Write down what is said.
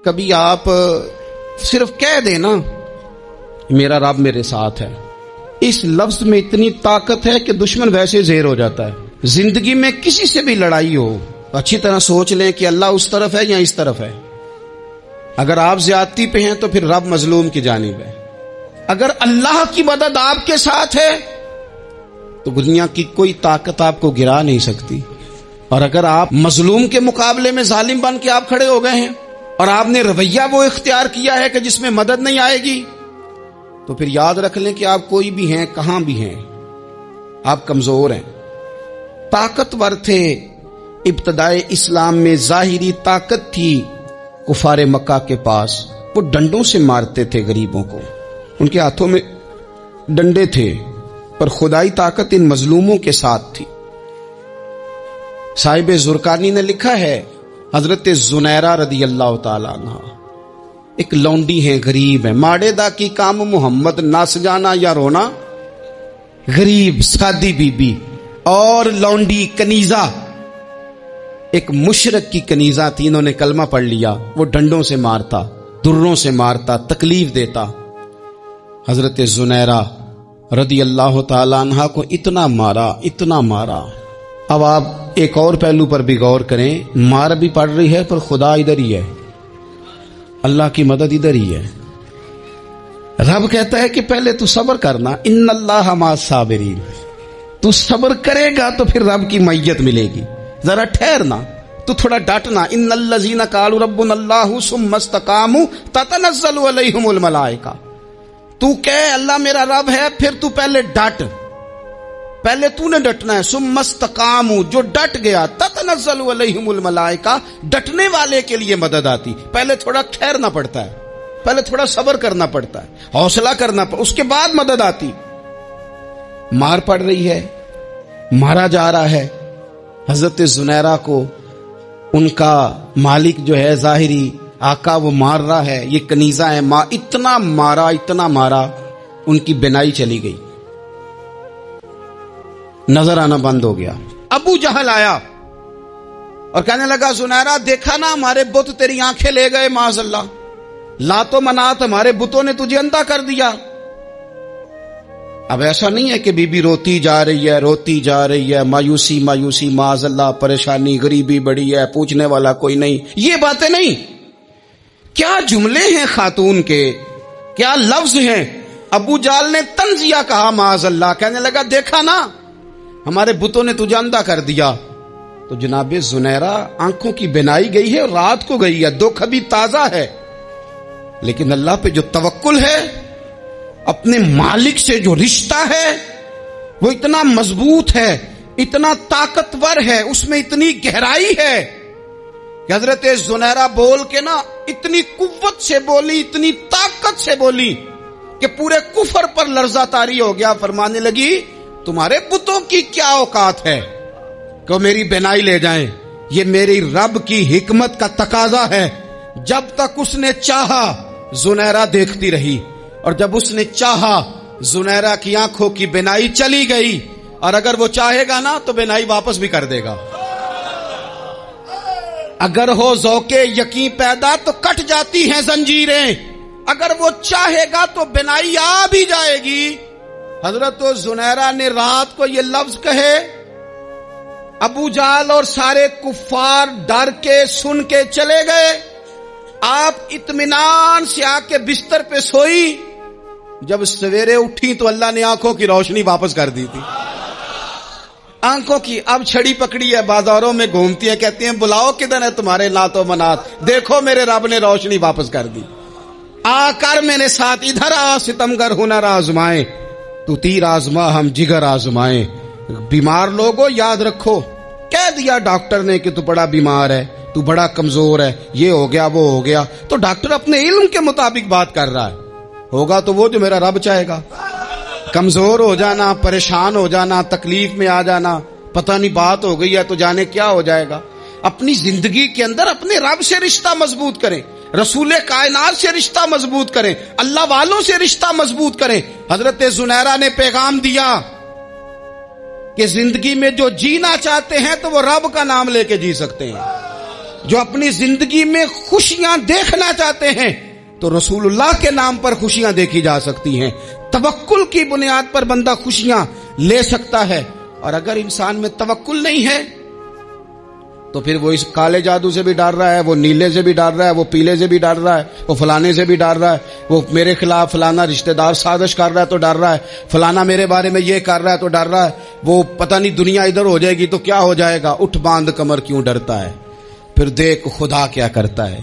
کبھی آپ صرف کہہ دینا میرا رب میرے ساتھ ہے، اس لفظ میں اتنی طاقت ہے کہ دشمن ویسے زیر ہو جاتا ہے۔ زندگی میں کسی سے بھی لڑائی ہو اچھی طرح سوچ لیں کہ اللہ اس طرف ہے یا اس طرف ہے۔ اگر آپ زیادتی پہ ہیں تو پھر رب مظلوم کی جانب ہے۔ اگر اللہ کی مدد آپ کے ساتھ ہے تو دنیا کی کوئی طاقت آپ کو گرا نہیں سکتی، اور اگر آپ مظلوم کے مقابلے میں ظالم بن کے آپ کھڑے ہو گئے ہیں اور آپ نے رویہ وہ اختیار کیا ہے کہ جس میں مدد نہیں آئے گی، تو پھر یاد رکھ لیں کہ آپ کوئی بھی ہیں، کہاں بھی ہیں، آپ کمزور ہیں۔ طاقتور تھے ابتدائے اسلام میں، ظاہری طاقت تھی کفار مکہ کے پاس، وہ ڈنڈوں سے مارتے تھے غریبوں کو، ان کے ہاتھوں میں ڈنڈے تھے، پر خدائی طاقت ان مظلوموں کے ساتھ تھی۔ صاحب زرقانی نے لکھا ہے حضرت زنیرہ رضی اللہ تعالی عنہ ایک لونڈی ہیں، غریب ہیں، ماڑے دا کی کام محمد نس جانا یا رونا، غریب سادی بی بی اور لونڈی کنیزہ، ایک مشرک کی کنیزہ تھی، انہوں نے کلمہ پڑھ لیا، وہ ڈنڈوں سے مارتا، دروں سے مارتا، تکلیف دیتا۔ حضرت زنیرہ رضی اللہ تعالی عنہ کو اتنا مارا، اتنا مارا۔ اب آپ ایک اور پہلو پر بھی غور کریں، مار بھی پڑ رہی ہے پر خدا ادھر ہی ہے، اللہ کی مدد ادھر ہی ہے۔ رب کہتا ہے کہ پہلے تو صبر کرنا، ان اللہ مع الصابرین، تو صبر کرے گا تو پھر رب کی معیت ملے گی، ذرا ٹھہرنا، تو تھوڑا ڈٹنا۔ ان الذین قالوا ربنا اللہ ثم استقاموا تتنزل علیہم الملائکہ، تو کہے اللہ میرا رب ہے، پھر تو پہلے ڈٹ، پہلے تو نے ڈٹنا ہے۔ ثم استقاموا، جو ڈٹ گیا، تتنزل علیہم الملائکہ، ڈٹنے والے کے لیے مدد آتی، پہلے تھوڑا ٹھہرنا پڑتا ہے، پہلے تھوڑا صبر کرنا پڑتا ہے، حوصلہ کرنا پڑتا، اس کے بعد مدد آتی۔ مار پڑ رہی ہے، مارا جا رہا ہے حضرت زنیرہ کو، ان کا مالک جو ہے ظاہری آقا وہ مار رہا ہے، یہ کنیزہ ہے، اتنا مارا، اتنا مارا، ان کی بینائی چلی گئی، نظر آنا بند ہو گیا۔ ابو جہل آیا اور کہنے لگا زنیرہ دیکھا نا ہمارے بت تیری آنکھیں لے گئے، معاذ اللہ، لات و منات ہمارے بتوں نے تجھے اندھا کر دیا۔ اب ایسا نہیں ہے کہ بی بی روتی جا رہی ہے، روتی جا رہی ہے، مایوسی مایوسی، معاذ اللہ، پریشانی، غریبی بڑی ہے، پوچھنے والا کوئی نہیں، یہ باتیں نہیں۔ کیا جملے ہیں خاتون کے، کیا لفظ ہیں۔ ابو جہل نے تنزیہ کہا، معاذ اللہ، کہنے لگا دیکھا نا ہمارے بتوں نے تجھے اندھا کر دیا۔ تو جناب زنیرہ آنکھوں کی بینائی گئی ہے، رات کو گئی ہے، دکھ ابھی تازہ ہے، لیکن اللہ پہ جو توکل ہے، اپنے مالک سے جو رشتہ ہے، وہ اتنا مضبوط ہے، اتنا طاقتور ہے، اس میں اتنی گہرائی ہے کہ حضرت زنیرہ بول کے نا اتنی قوت سے بولی، اتنی طاقت سے بولی کہ پورے کفر پر لرزہ طاری ہو گیا۔ فرمانے لگی تمہارے بتوں کی کیا اوقات ہے کہ میری بینائی لے جائیں، یہ میری رب کی حکمت کا تقاضا ہے۔ جب تک اس نے چاہا زنیرہ دیکھتی رہی، اور جب اس نے چاہا زنیرہ کی آنکھوں کی بینائی چلی گئی، اور اگر وہ چاہے گا نا تو بینائی واپس بھی کر دے گا۔ اگر ہو ذوق یقین پیدا تو کٹ جاتی ہیں زنجیریں، اگر وہ چاہے گا تو بینائی آ بھی جائے گی۔ حضرت زنیرہ نے رات کو یہ لفظ کہے، ابو جہل اور سارے کفار ڈر کے سن کے چلے گئے، آپ اطمینان سے آ کے بستر پہ سوئی۔ جب سویرے اٹھی تو اللہ نے آنکھوں کی روشنی واپس کر دی تھی، آنکھوں کی۔ اب چھڑی پکڑی ہے، بازاروں میں گھومتی ہے، کہتی ہیں بلاؤ کدھر ہے تمہارے لات و منات، دیکھو میرے رب نے روشنی واپس کر دی، آ کر میرے ساتھ ادھر آ، ستمگر ہنر آزمائیں، تو تیر آزما ہم جگر آزمائیں۔ بیمار لوگوں یاد رکھو، کہہ دیا ڈاکٹر نے کہ تو بڑا بیمار ہے، تو بڑا کمزور ہے، یہ ہو گیا وہ ہو گیا، تو ڈاکٹر اپنے علم کے مطابق بات کر رہا ہے، ہوگا تو وہ جو میرا رب چاہے گا۔ کمزور ہو جانا، پریشان ہو جانا، تکلیف میں آ جانا، پتہ نہیں بات ہو گئی ہے تو جانے کیا ہو جائے گا۔ اپنی زندگی کے اندر اپنے رب سے رشتہ مضبوط کریں، رسول کائنات سے رشتہ مضبوط کریں، اللہ والوں سے رشتہ مضبوط کریں۔ حضرت زنیرہ نے پیغام دیا کہ زندگی میں جو جینا چاہتے ہیں تو وہ رب کا نام لے کے جی سکتے ہیں، جو اپنی زندگی میں خوشیاں دیکھنا چاہتے ہیں تو رسول اللہ کے نام پر خوشیاں دیکھی جا سکتی ہیں. توکل کی بنیاد پر بندہ خوشیاں لے سکتا ہے. اور اگر انسان میں توکل نہیں ہے تو پھر وہ اس کالے جادو سے بھی ڈر رہا ہے, وہ نیلے سے بھی ڈر رہا ہے, وہ پیلے سے بھی ڈر رہا ہے, وہ فلانے سے بھی ڈر رہا ہے, وہ میرے خلاف فلانا رشتہ دار سازش کر رہا ہے تو ڈر رہا ہے, فلانا میرے بارے میں یہ کر رہا ہے تو ڈر رہا ہے, وہ پتہ نہیں دنیا ادھر ہو جائے گی تو کیا ہو جائے گا. اٹھ باندھ کمر کیوں ڈرتا ہے, پھر دیکھ خدا کیا کرتا ہے.